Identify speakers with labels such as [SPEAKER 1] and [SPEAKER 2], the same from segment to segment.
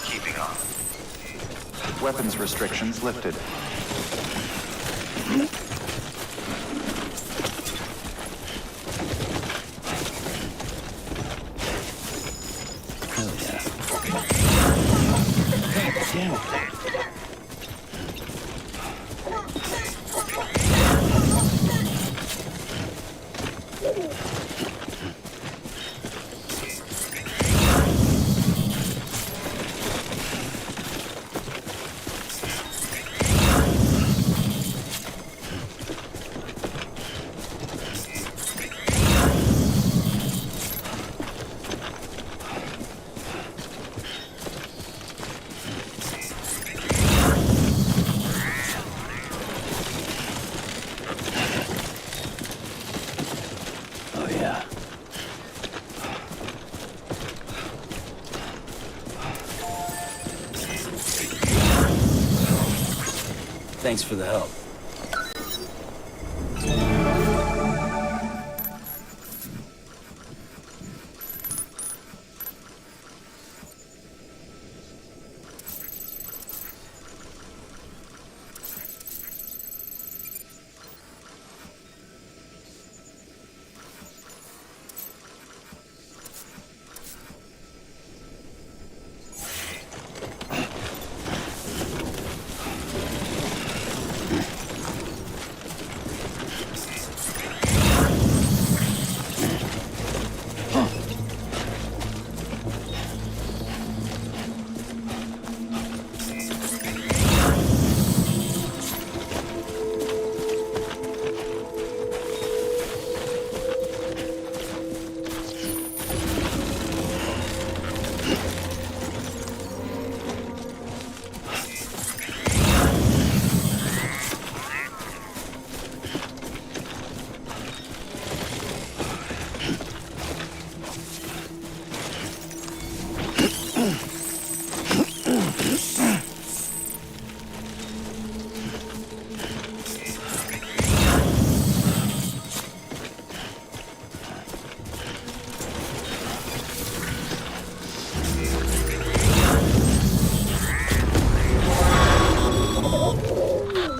[SPEAKER 1] Keeping on.
[SPEAKER 2] Weapons restrictions lifted.
[SPEAKER 3] Hell yeah. Damn it. Oh yeah. Thanks for the help.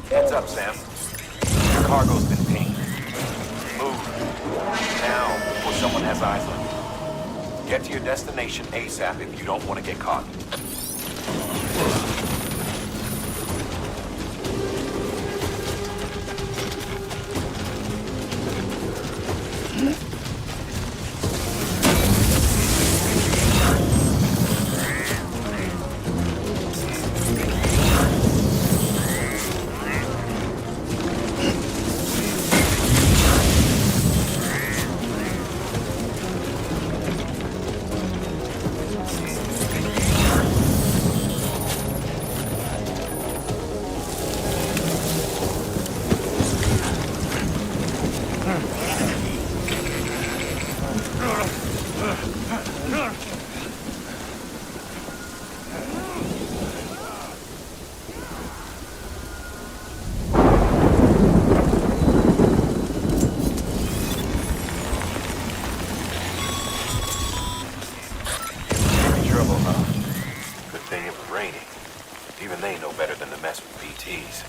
[SPEAKER 1] Heads up, Sam. Your cargo's been pinged. Move. Now, before someone has eyes on you. Get to your destination ASAP if you don't want to get caught. Even they know better than to mess with BTs.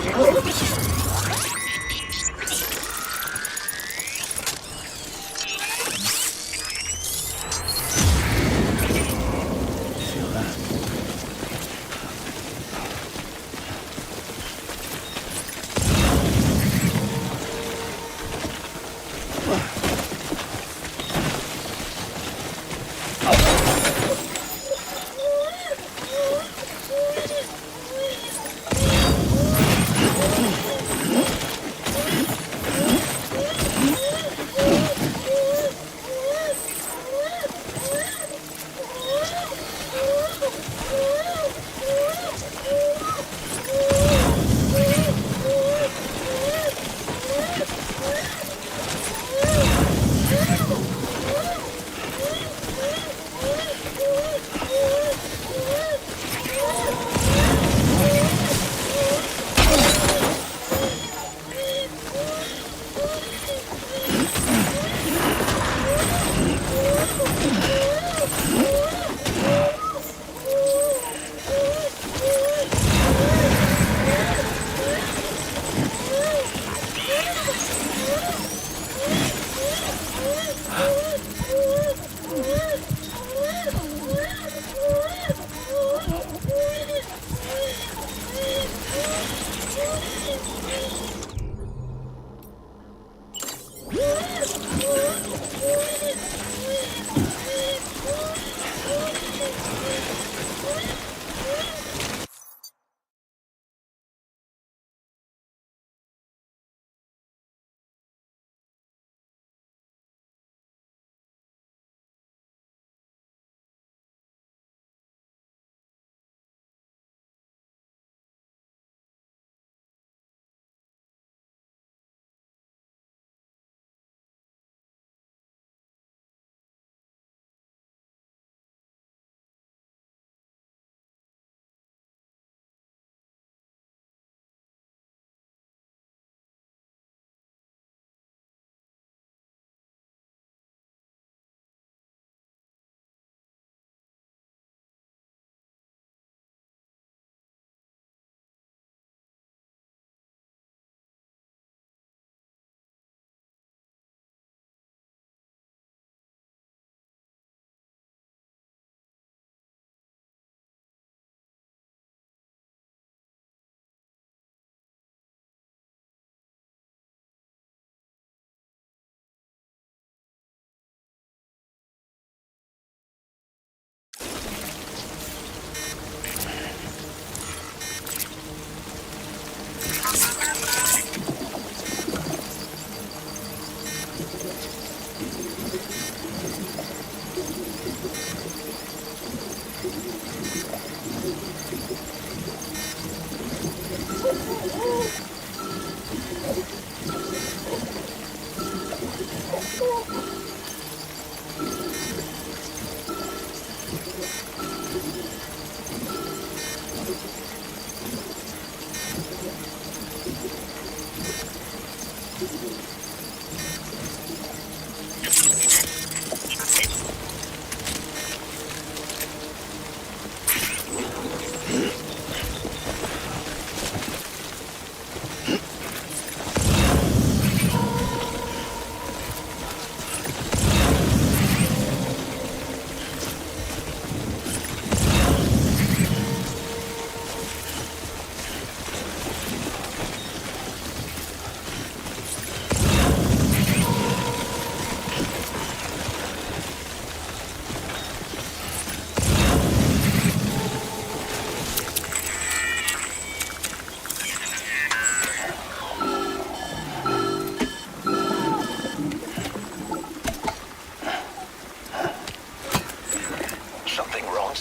[SPEAKER 3] Feel that?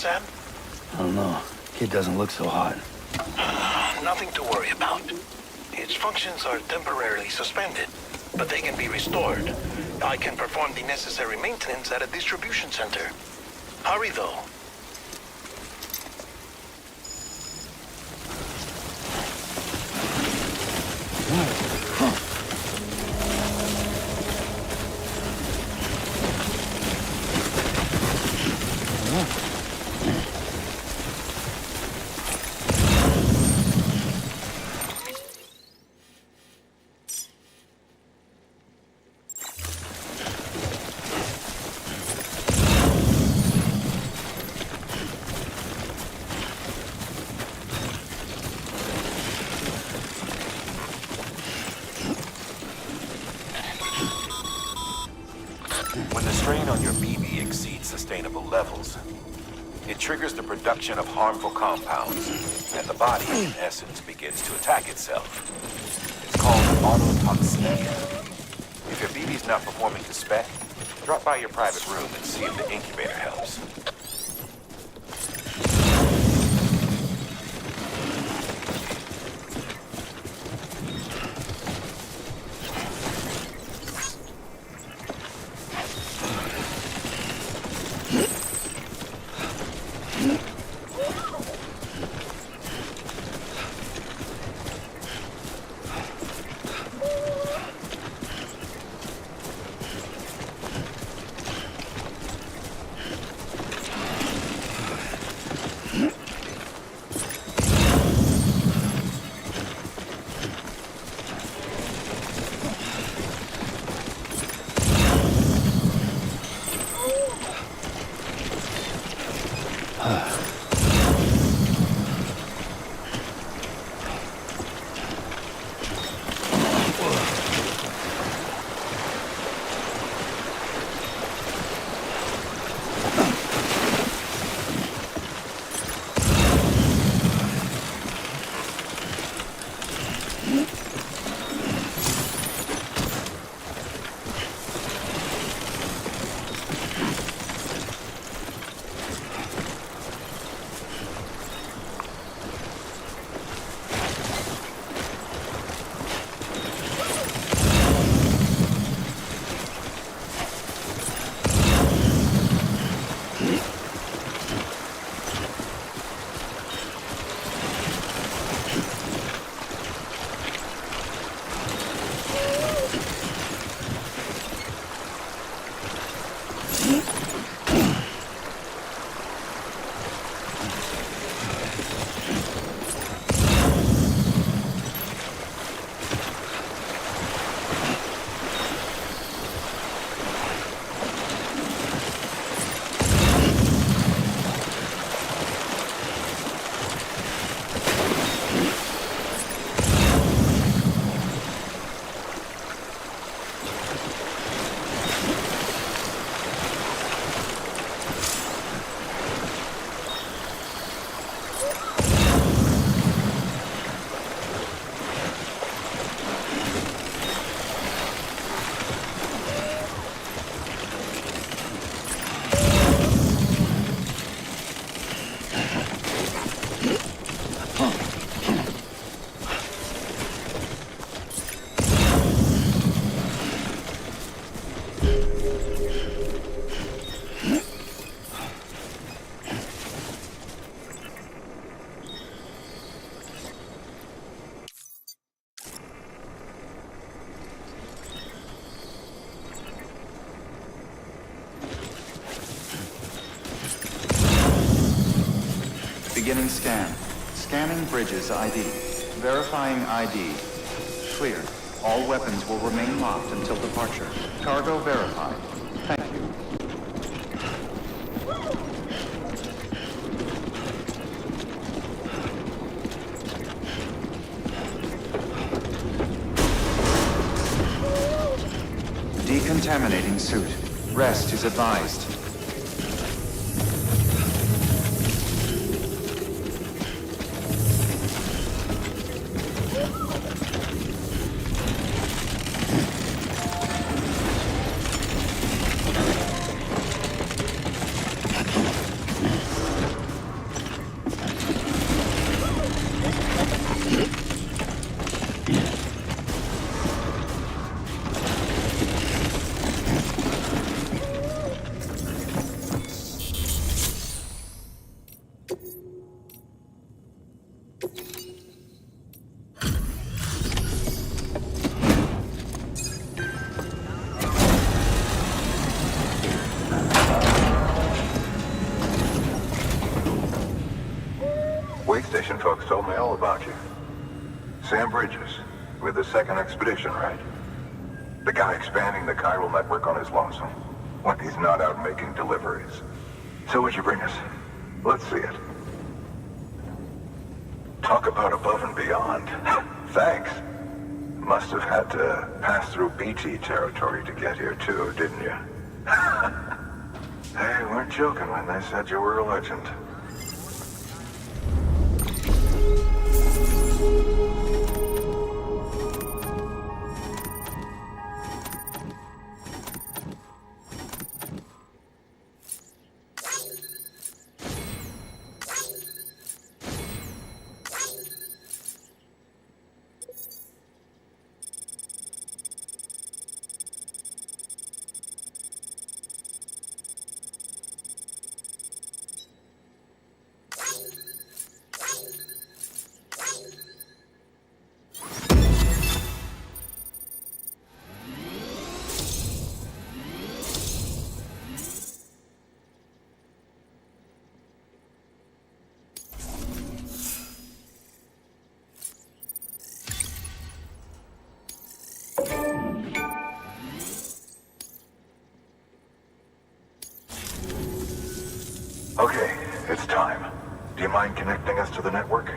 [SPEAKER 4] Sam?
[SPEAKER 3] I don't know. Kid doesn't look so hot.
[SPEAKER 4] Nothing to worry about. Its functions are temporarily suspended, but they can be restored. I can perform the necessary maintenance at a distribution center. Hurry, though.
[SPEAKER 1] When the strain on your BB exceeds sustainable levels, it triggers the production of harmful compounds, and the body, in essence, begins to attack itself. It's called autotoxemia. If your BB's not performing to spec, drop by your private room and see if the incubator helps.
[SPEAKER 2] Beginning scan. Scanning bridges ID. Verifying ID. Clear. All weapons will remain locked until departure. Cargo verified. Thank you. Decontaminating suit. Rest is advised.
[SPEAKER 5] Way station folks told me all about you. Sam Bridges, with the second expedition, right? The guy expanding the chiral network on his lonesome, when he's not out making deliveries. So what'd you bring us? Let's see it. Talk about above and beyond. Thanks. Must have had to pass through BT territory to get here too, didn't you? They weren't joking when they said you were a legend. Okay, it's time. Do you mind connecting us to the network?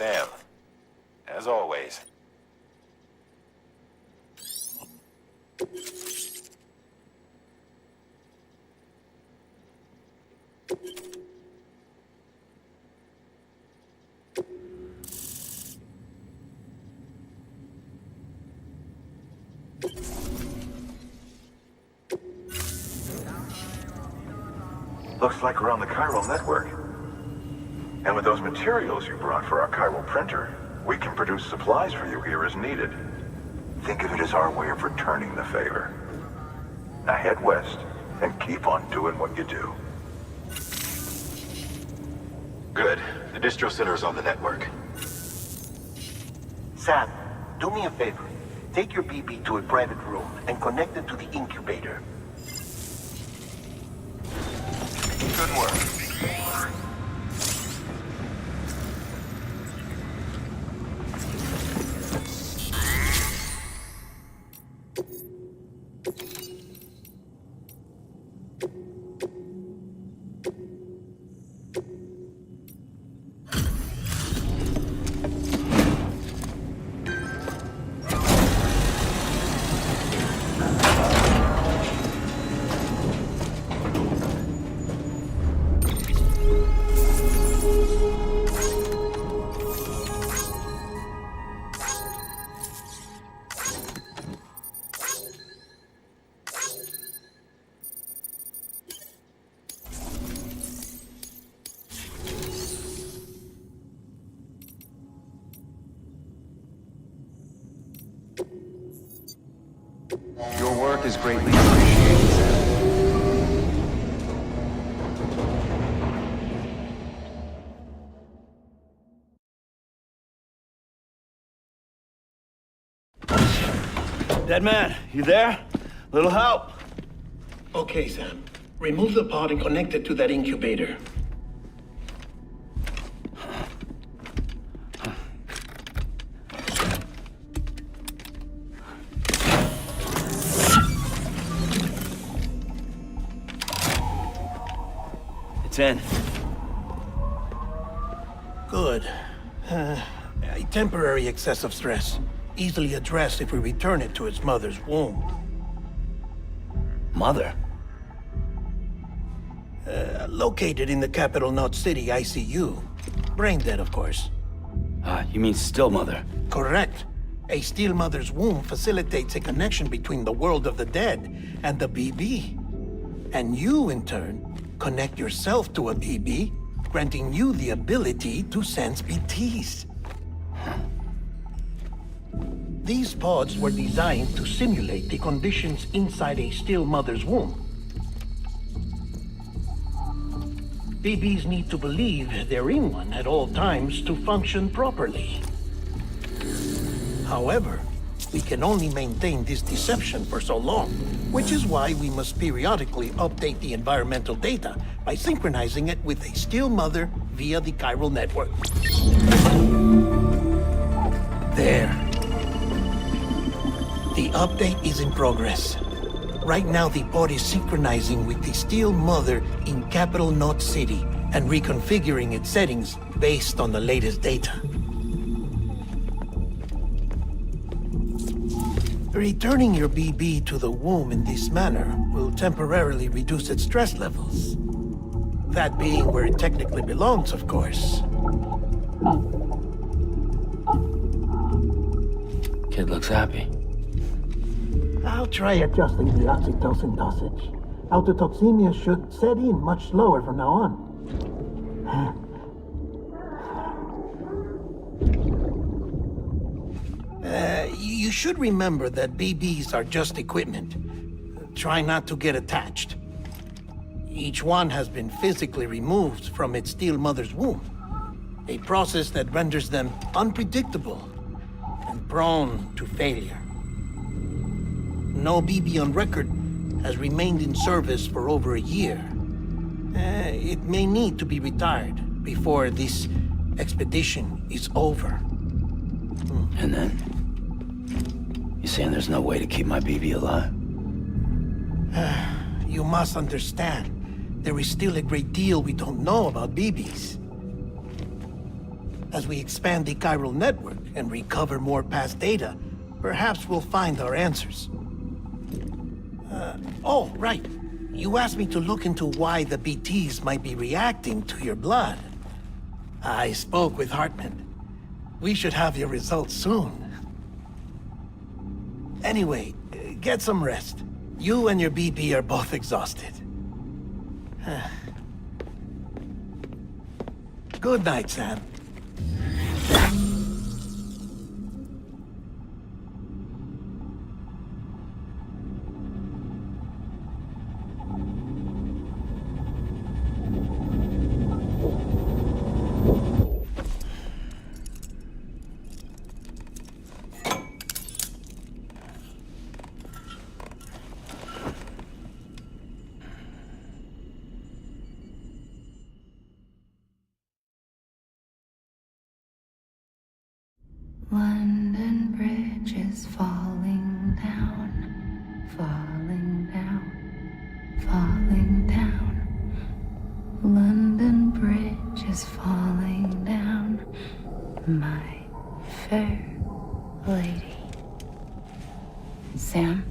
[SPEAKER 1] Sam, as always.
[SPEAKER 5] Looks like we're on the chiral network. And with those materials you brought for our chiral printer, we can produce supplies for you here as needed. Think of it as our way of returning the favor. Now head west and keep on doing what you do.
[SPEAKER 6] Good. The distro center is on the network.
[SPEAKER 4] Sam, do me a favor. Take your BB to a private room and connect it to the incubator.
[SPEAKER 1] Good work.
[SPEAKER 2] Your work is greatly appreciated, Sam.
[SPEAKER 3] Dead man, you there? Little help?
[SPEAKER 4] Okay, Sam. Remove the pod and connect it to that incubator.
[SPEAKER 3] It's in.
[SPEAKER 4] Good. A temporary excess of stress. Easily addressed if we return it to its mother's womb.
[SPEAKER 3] Mother?
[SPEAKER 4] Located in the capital Knot City ICU. Brain dead, of course.
[SPEAKER 3] You mean still mother?
[SPEAKER 4] Correct. A still mother's womb facilitates a connection between the world of the dead and the BB. And you, in turn, connect yourself to a BB, granting you the ability to sense BTs. These pods were designed to simulate the conditions inside a still mother's womb. BBs need to believe they're in one at all times to function properly. However, we can only maintain this deception for so long, which is why we must periodically update the environmental data by synchronizing it with a still mother via the chiral network. There. The update is in progress. Right now, the pod is synchronizing with the Steel Mother in Capital Knot City and reconfiguring its settings based on the latest data. Returning your BB to the womb in this manner will temporarily reduce its stress levels. That being where it technically belongs, of course.
[SPEAKER 3] Kid looks happy.
[SPEAKER 4] I'll try adjusting the oxytocin dosage. Autotoxemia should set in much slower from now on. You should remember that BBs are just equipment. Try not to get attached. Each one has been physically removed from its steel mother's womb. A process that renders them unpredictable and prone to failure. No BB on record has remained in service for over a year. It may need to be retired before this expedition is over.
[SPEAKER 3] And then? You saying there's no way to keep my BB alive?
[SPEAKER 4] You must understand, there is still a great deal we don't know about BBs. As we expand the chiral network and recover more past data, perhaps we'll find our answers. Oh, right. You asked me to look into why the BTs might be reacting to your blood. I spoke with Hartman. We should have your results soon. Anyway, get some rest. You and your BB are both exhausted. Good night, Sam.
[SPEAKER 7] London Bridge is falling down, falling down, falling down. London Bridge is falling down, my fair lady. Sam?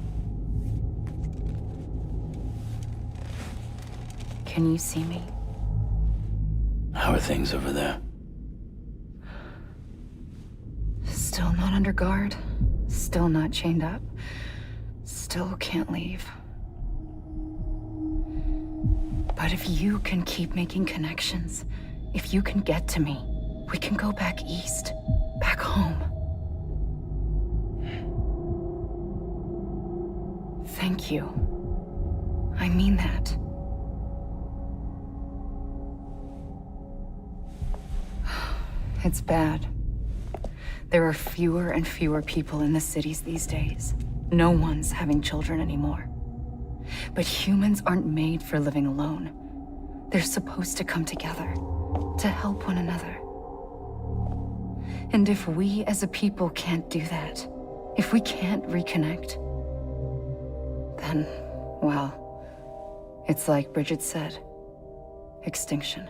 [SPEAKER 7] Can you see me?
[SPEAKER 3] How are things over there?
[SPEAKER 7] Still not under guard, still not chained up, still can't leave. But if you can keep making connections, if you can get to me, we can go back east, back home. Thank you. I mean that. It's bad. There are fewer and fewer people in the cities these days. No one's having children anymore. But humans aren't made for living alone. They're supposed to come together, to help one another. And if we as a people can't do that, if we can't reconnect, then, well, it's like Bridget said, extinction.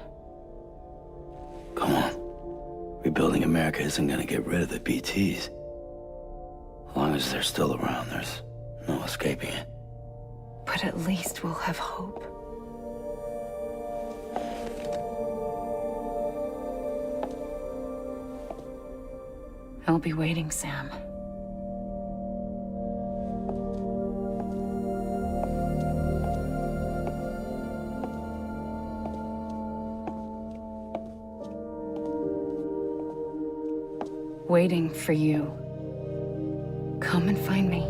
[SPEAKER 3] Come on. Rebuilding America isn't gonna get rid of the BTs. As long as they're still around, there's no escaping it.
[SPEAKER 7] But at least we'll have hope. I'll be waiting, Sam. Waiting for you. Come and find me.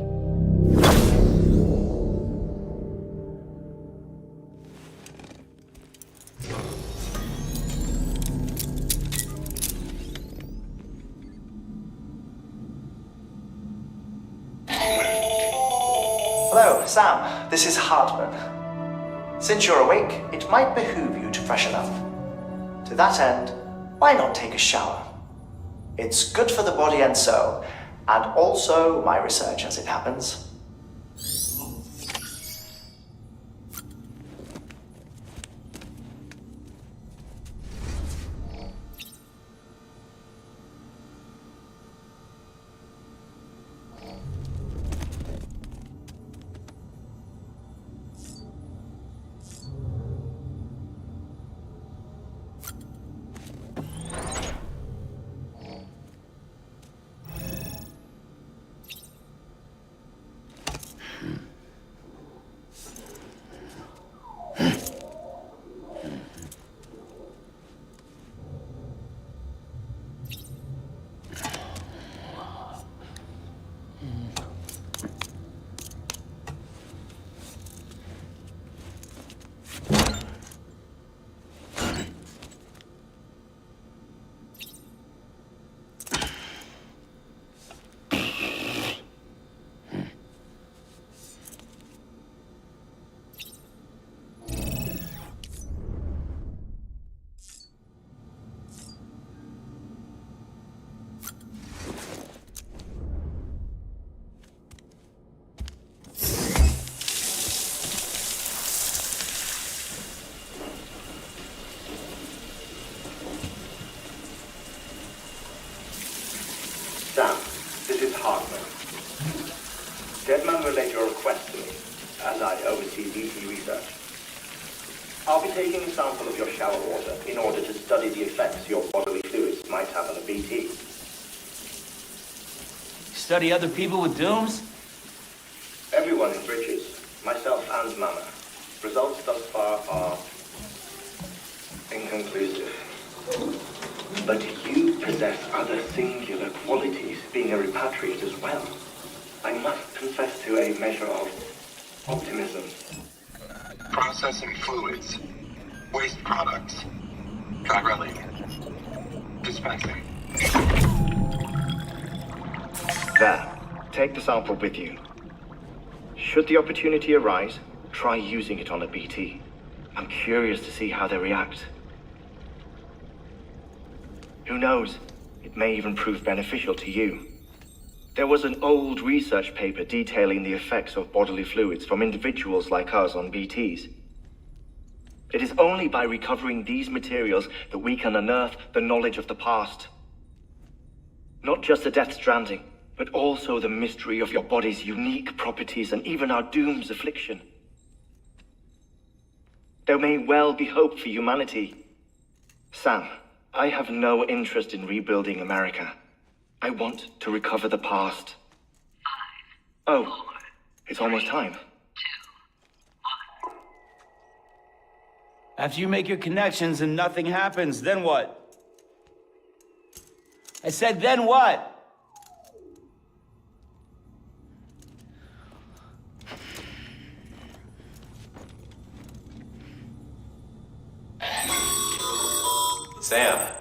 [SPEAKER 8] Sam, this is Hartman. Since you're awake, it might behoove you to freshen up. To that end, why not take a shower? It's good for the body and soul, and also my research as it happens.
[SPEAKER 9] Sam, this is Hartman. Deadman relayed your request to me, as I oversee BT research. I'll be taking a sample of your shower water in order to study the effects your bodily fluids might have on a BT.
[SPEAKER 3] Study other people with dooms?
[SPEAKER 9] Everyone in Bridges, myself and Mama. Results thus far are inconclusive. But you possess other singular qualities, being a repatriate as well. I must confess to a measure of optimism.
[SPEAKER 5] Processing fluids. Waste products. Drilling. Dispensing.
[SPEAKER 9] There. Take the sample with you. Should the opportunity arise, try using it on a BT. I'm curious to see how they react. Who knows? It may even prove beneficial to you. There was an old research paper detailing the effects of bodily fluids from individuals like us on BTs. It is only by recovering these materials that we can unearth the knowledge of the past. Not just the Death Stranding, but also the mystery of your body's unique properties and even our doom's affliction. There may well be hope for humanity. Sam, I have no interest in rebuilding America. I want to recover the past. 5, oh, 4, it's almost time.
[SPEAKER 3] 2, 1. After you make your connections and nothing happens, then what? I said, then what?
[SPEAKER 1] Sam,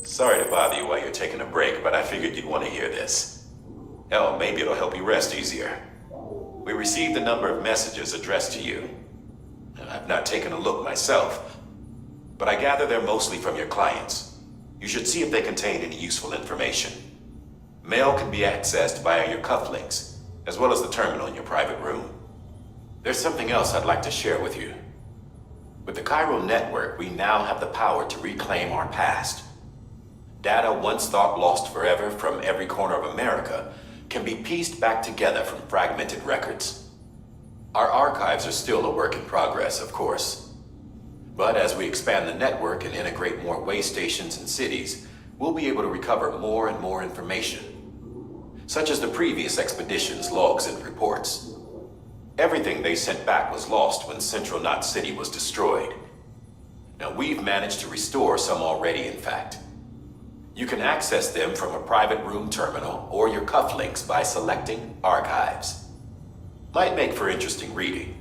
[SPEAKER 1] sorry to bother you while you're taking a break, but I figured you'd want to hear this. Hell, maybe it'll help you rest easier. We received a number of messages addressed to you. I've not taken a look myself, but I gather they're mostly from your clients. You should see if they contain any useful information. Mail can be accessed via your cufflinks, as well as the terminal in your private room. There's something else I'd like to share with you. With the Chiral network, we now have the power to reclaim our past. Data once thought lost forever from every corner of America can be pieced back together from fragmented records. Our archives are still a work in progress, of course. But as we expand the network and integrate more way stations and cities, we'll be able to recover more and more information, such as the previous expedition's logs and reports. Everything they sent back was lost when Central Knot City was destroyed. Now we've managed to restore some already, in fact. You can access them from a private room terminal or your cufflinks by selecting Archives. Might make for interesting reading.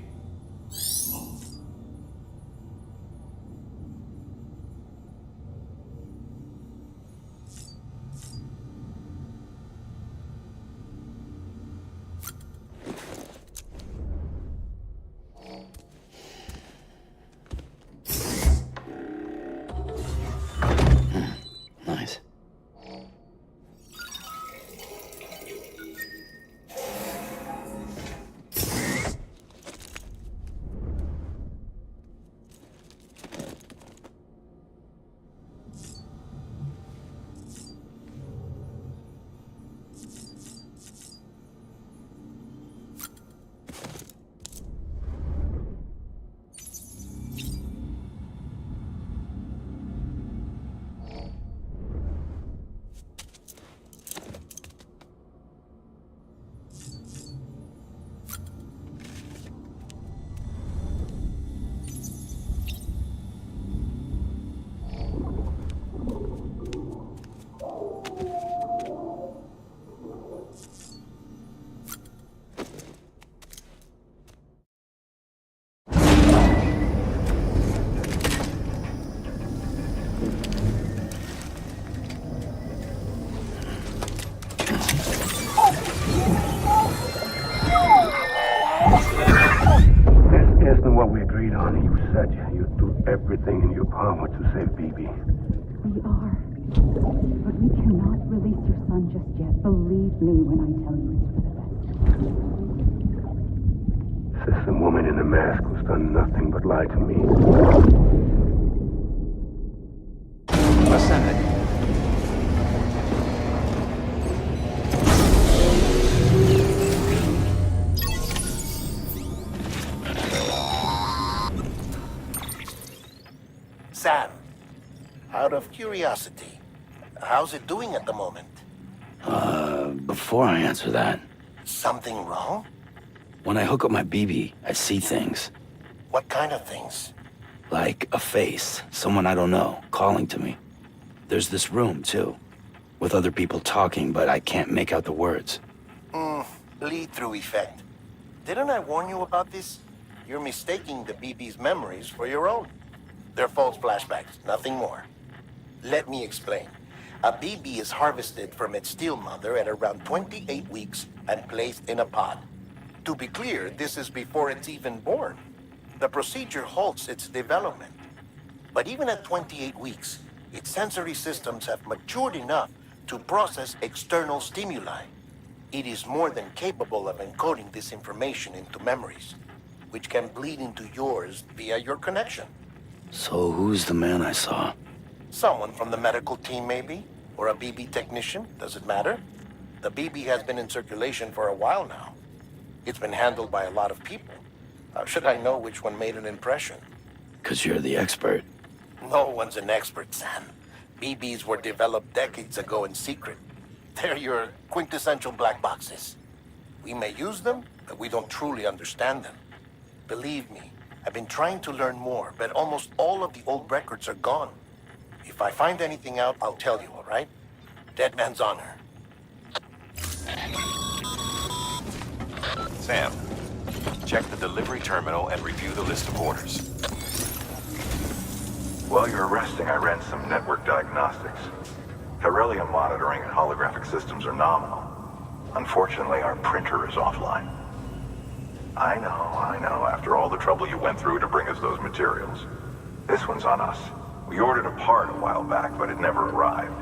[SPEAKER 10] what we agreed on. You said you'd do everything in your power to save BB.
[SPEAKER 7] We are. But we cannot release your son just yet. Believe me when I tell you it's for the best.
[SPEAKER 10] Says the woman in the mask who's done nothing but lie to me.
[SPEAKER 2] Ascending.
[SPEAKER 11] Sam, out of curiosity, how's it doing at the moment?
[SPEAKER 3] Before I answer that,
[SPEAKER 11] Something wrong?
[SPEAKER 3] when I hook up my BB, I see things.
[SPEAKER 11] What kind of things?
[SPEAKER 3] Like a face, someone I don't know, calling to me. There's this room, too, with other people talking, but I can't make out the words.
[SPEAKER 11] Lead-through effect. Didn't I warn you about this? You're mistaking the BB's memories for your own. They're false flashbacks, nothing more. Let me explain. A BB is harvested from its steel mother at around 28 weeks and placed in a pod. To be clear, this is before it's even born. The procedure halts its development. But even at 28 weeks, its sensory systems have matured enough to process external stimuli. It is more than capable of encoding this information into memories, which can bleed into yours via your connection.
[SPEAKER 3] So who's the man I saw?
[SPEAKER 11] Someone from the medical team, maybe? Or a BB technician? Does it matter? The BB has been in circulation for a while now. It's been handled by a lot of people. How should I know which one made an impression?
[SPEAKER 3] 'Cause you're the expert.
[SPEAKER 11] No one's an expert, Sam. BBs were developed decades ago in secret. They're your quintessential black boxes. We may use them, but we don't truly understand them. Believe me, I've been trying to learn more, but almost all of the old records are gone. If I find anything out, I'll tell you, all right? Dead man's honor.
[SPEAKER 1] Sam, check the delivery terminal and review the list of orders.
[SPEAKER 5] While you're resting, I ran some network diagnostics. Beryllium monitoring and holographic systems are nominal. Unfortunately, our printer is offline. I know, after all the trouble you went through to bring us those materials. This one's on us. We ordered a part a while back, but it never arrived.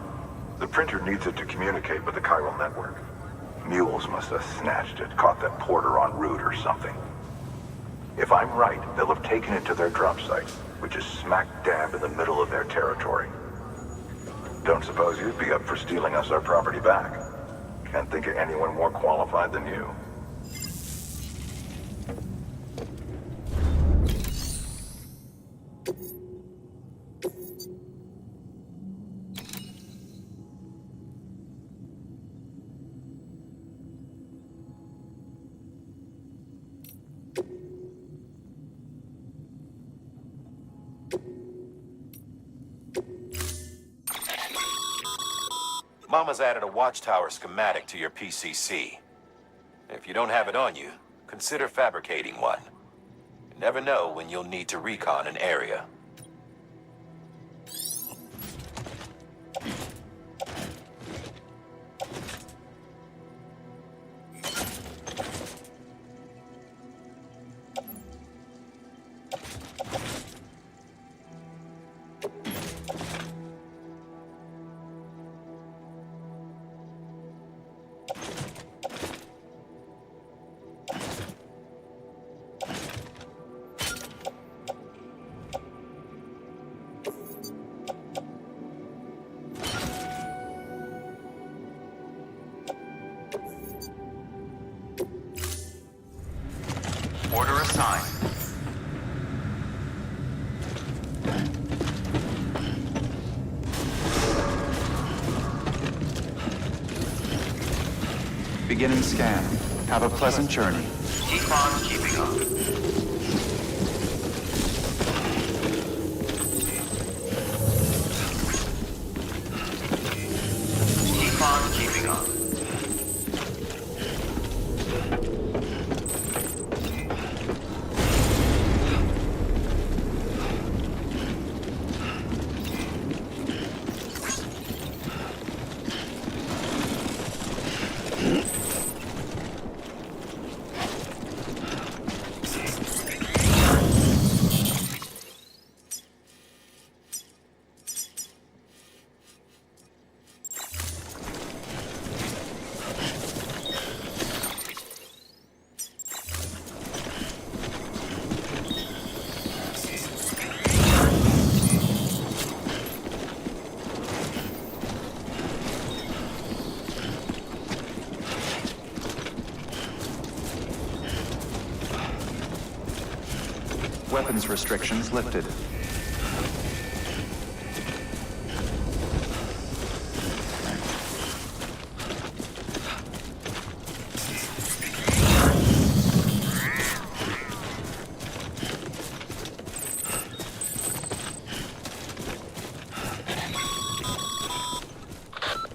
[SPEAKER 5] The printer needs it to communicate with the chiral network. Mules must have snatched it, caught that porter en route or something. If I'm right, they'll have taken it to their drop site, which is smack dab in the middle of their territory. Don't suppose you'd be up for stealing us our property back? Can't think of anyone more qualified than you.
[SPEAKER 1] Mama's added a watchtower schematic to your PCC. If you don't have it on you, consider fabricating one. You never know when you'll need to recon an area.
[SPEAKER 2] Order assigned. Beginning scan. Have a pleasant journey.
[SPEAKER 6] Keep on keeping up. Keep on keeping up.
[SPEAKER 2] weapons restrictions lifted.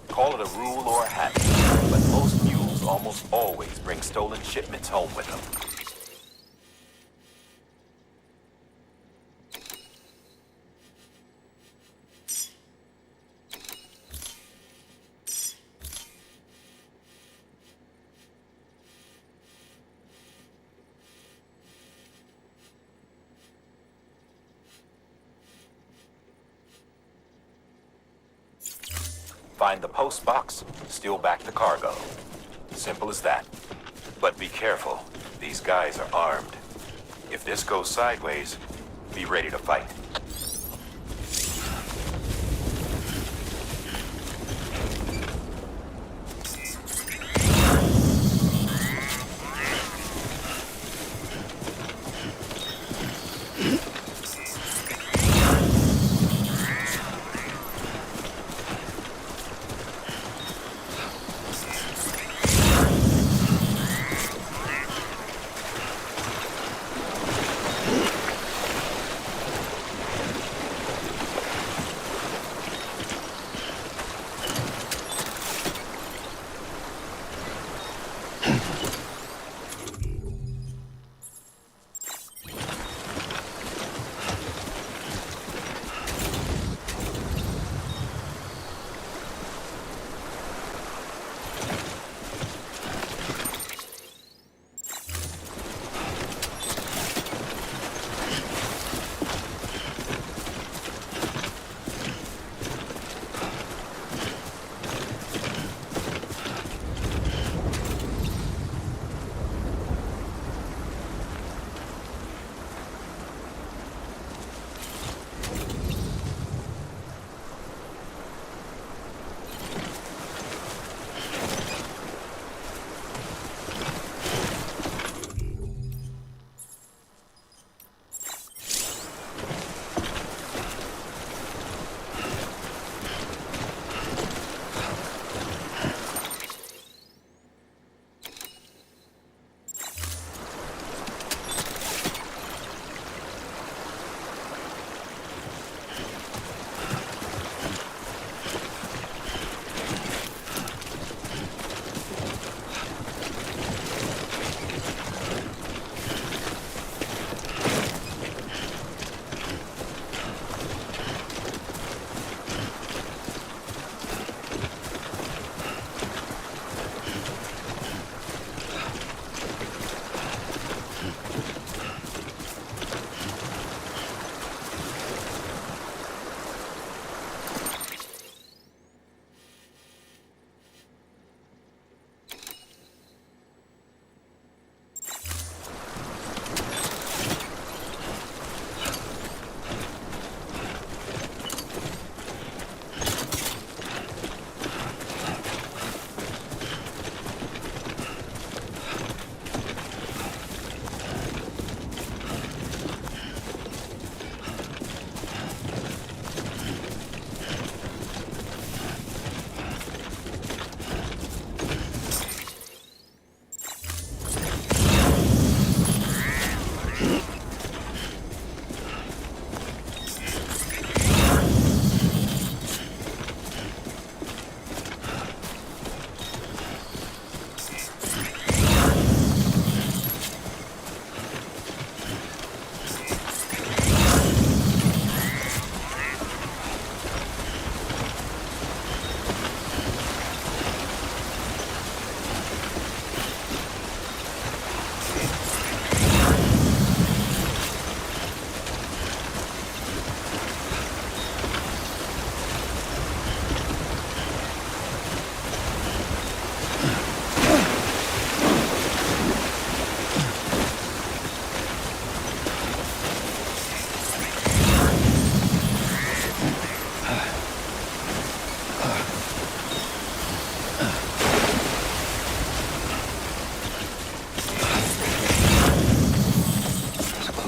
[SPEAKER 1] Call it a rule or a habit, but most mules almost always bring stolen shipments home with them. Find the post box, steal back the cargo. Simple as that. But be careful. These guys are armed. If this goes sideways, be ready to fight.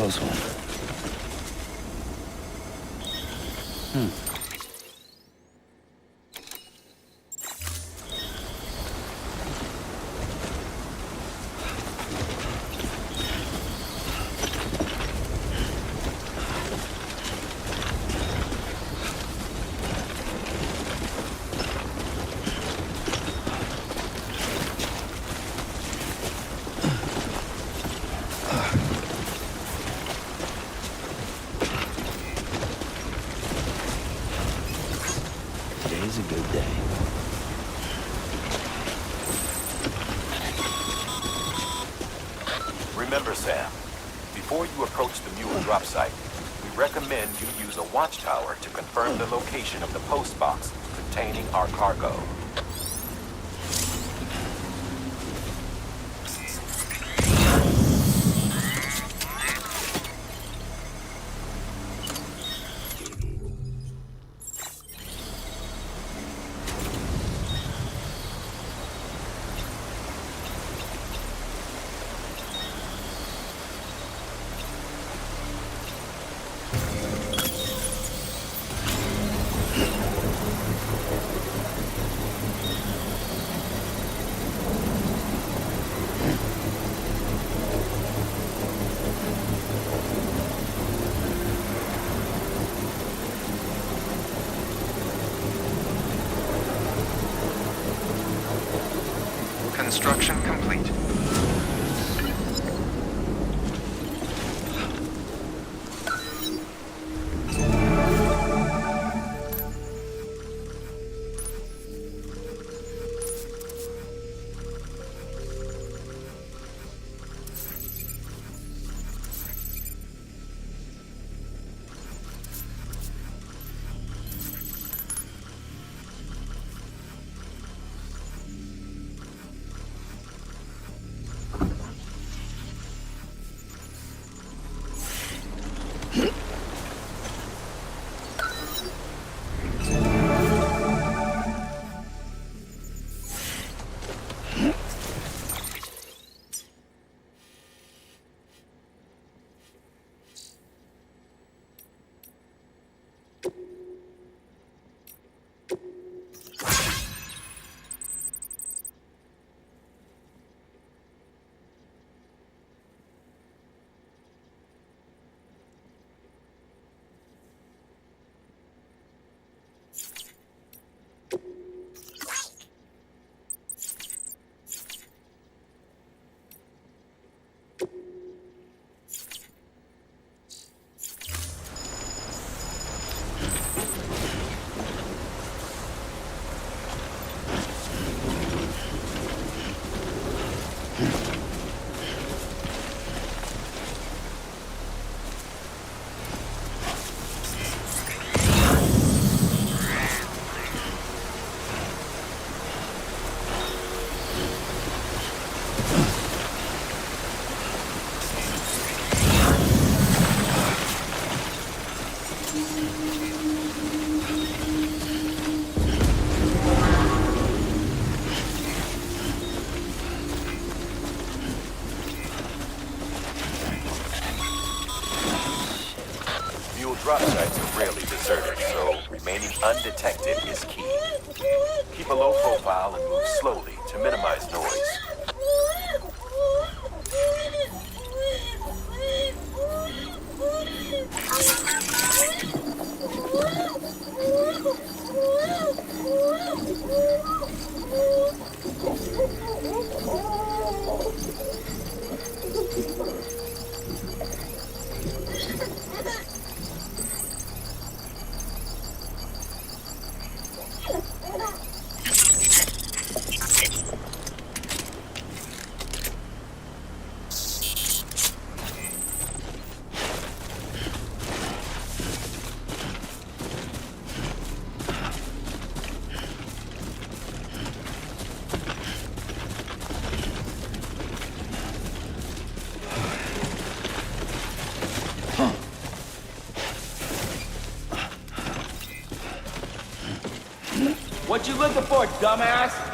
[SPEAKER 3] Close one. Today's a good day.
[SPEAKER 1] Remember, Sam, before you approach the mule drop site, we recommend you use a watchtower to confirm the location of the post box containing our cargo.
[SPEAKER 2] Construction complete.
[SPEAKER 1] Drop sites are rarely deserted, so remaining undetected is key. Keep a low profile and move slowly to minimize noise.
[SPEAKER 12] What you looking for, dumbass?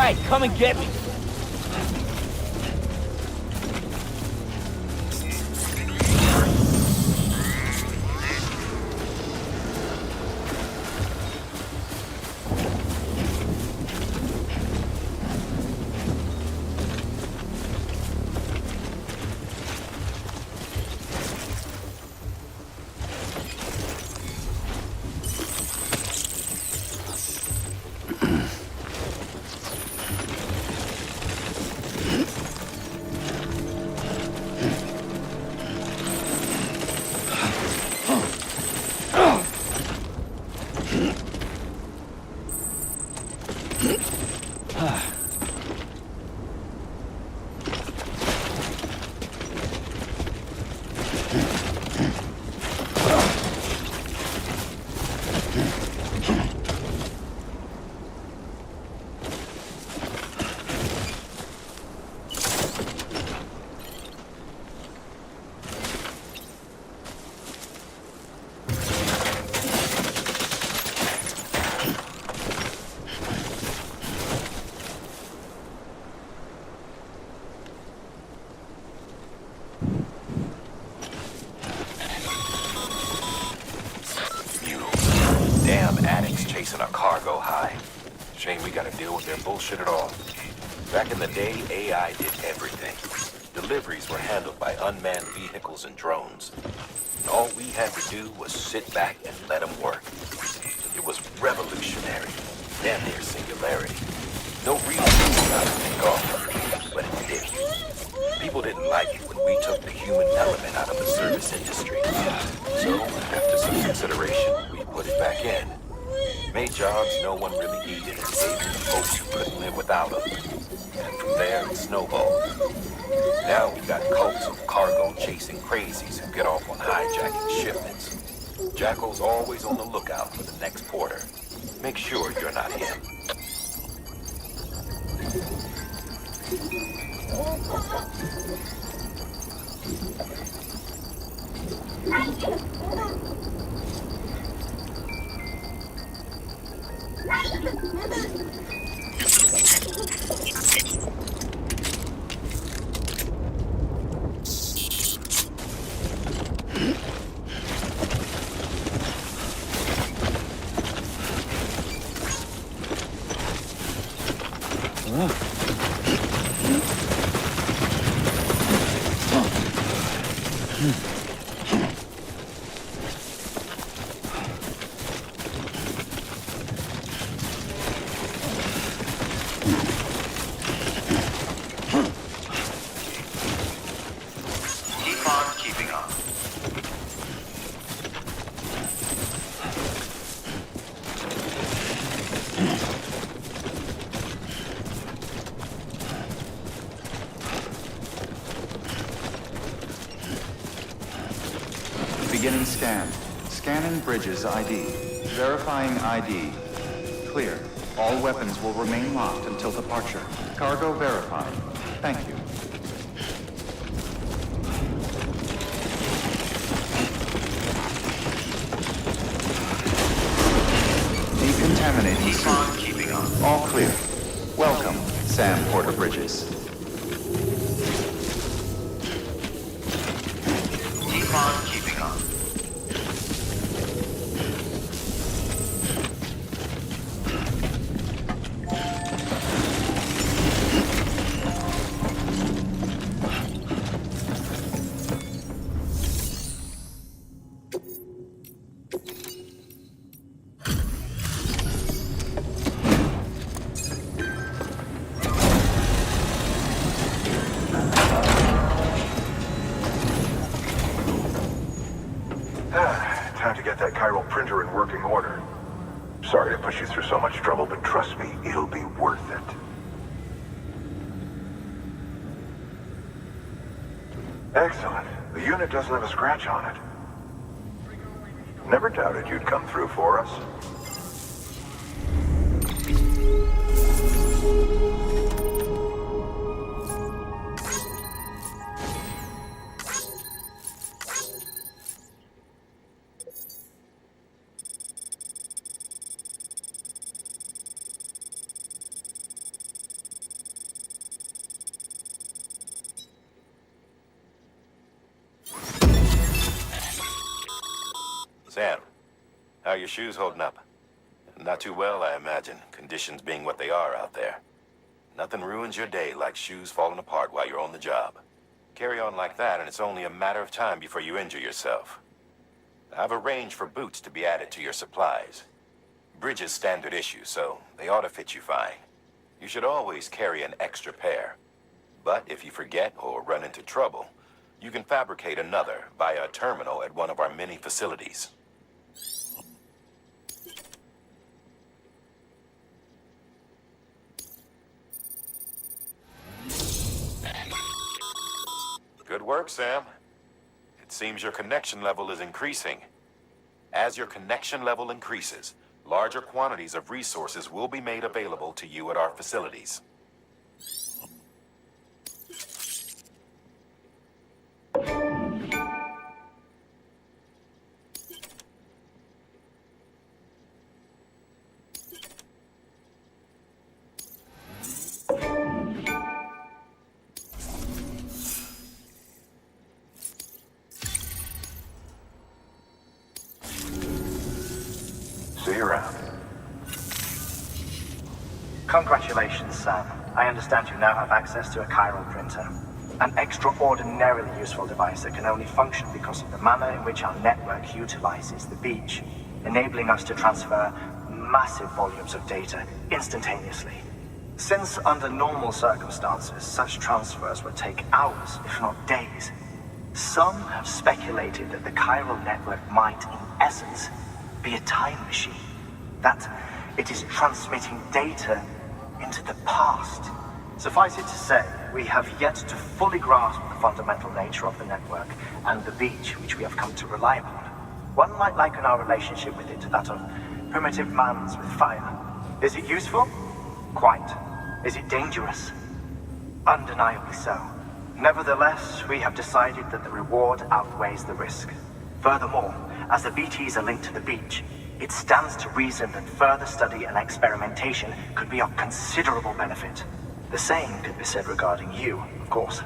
[SPEAKER 12] Hey, come and get me.
[SPEAKER 1] Damn addicts chasing a cargo high. Shame we gotta deal with their bullshit at all. Back in the day, AI did everything. Deliveries were handled by unmanned vehicles and drones. And all we had to do was sit back and let them work. It was revolutionary. Damn near singularity. No real reason not to take off, but it did. People didn't like it when we took the human element out of the service industry. So, after some consideration, we put it back in. Made jobs no one really needed and gave them to folks who couldn't live without them. And from there, it snowballed. Now we got cults of cargo-chasing crazies who get off on hijacking shipments. Jackal's always on the lookout for the next porter. Make sure you're not him.
[SPEAKER 6] Keep on keeping up.
[SPEAKER 2] Beginning scan. Scanning bridges ID. Verifying ID. Clear. All weapons will remain locked until departure. Cargo verified. Thank you. Decontaminating.
[SPEAKER 6] Keep on keeping up.
[SPEAKER 2] All clear. Welcome, Sam Porter Bridges.
[SPEAKER 6] Keep on keeping up.
[SPEAKER 5] Time to get that chiral printer in working order. Sorry to push you through so much trouble, but trust me, it'll be worth it. Excellent. The unit doesn't have a scratch on it. Never doubted you'd come through for us.
[SPEAKER 1] Sam, how are your shoes holding up? Not too well, I imagine, conditions being what they are out there. Nothing ruins your day like shoes falling apart while you're on the job. Carry on like that, and it's only a matter of time before you injure yourself. I've arranged for boots to be added to your supplies. Bridges standard issue, so they ought to fit you fine. You should always carry an extra pair. But if you forget or run into trouble, you can fabricate another via a terminal at one of our many facilities. Good work, Sam. It seems your connection level is increasing. As your connection level increases, larger quantities of resources will be made available to you at our facilities.
[SPEAKER 5] See you around.
[SPEAKER 8] Congratulations, Sam. I understand you now have access to a chiral printer. An extraordinarily useful device that can only function because of the manner in which our network utilizes the beach, enabling us to transfer massive volumes of data instantaneously. Since under normal circumstances, such transfers would take hours, if not days, some have speculated that the chiral network might, in essence, be a time machine. That it is transmitting data into the past. Suffice it to say, we have yet to fully grasp the fundamental nature of the network and the beach which we have come to rely upon. One might liken our relationship with it to that of primitive man's with fire. Is it useful? Quite. Is it dangerous? Undeniably so. Nevertheless, we have decided that the reward outweighs the risk. Furthermore, as the BTs are linked to the beach, it stands to reason that further study and experimentation could be of considerable benefit. The same could be said regarding you, of course.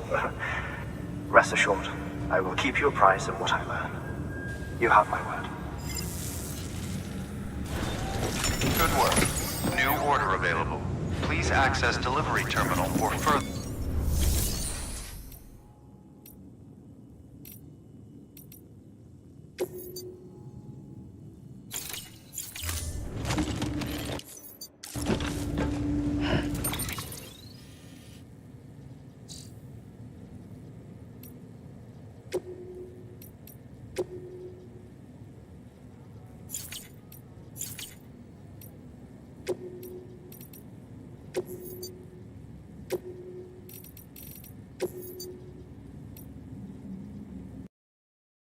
[SPEAKER 8] Rest assured, I will keep you apprised of what I learn. You have my word.
[SPEAKER 2] Good work. New order available. Please access delivery terminal for further...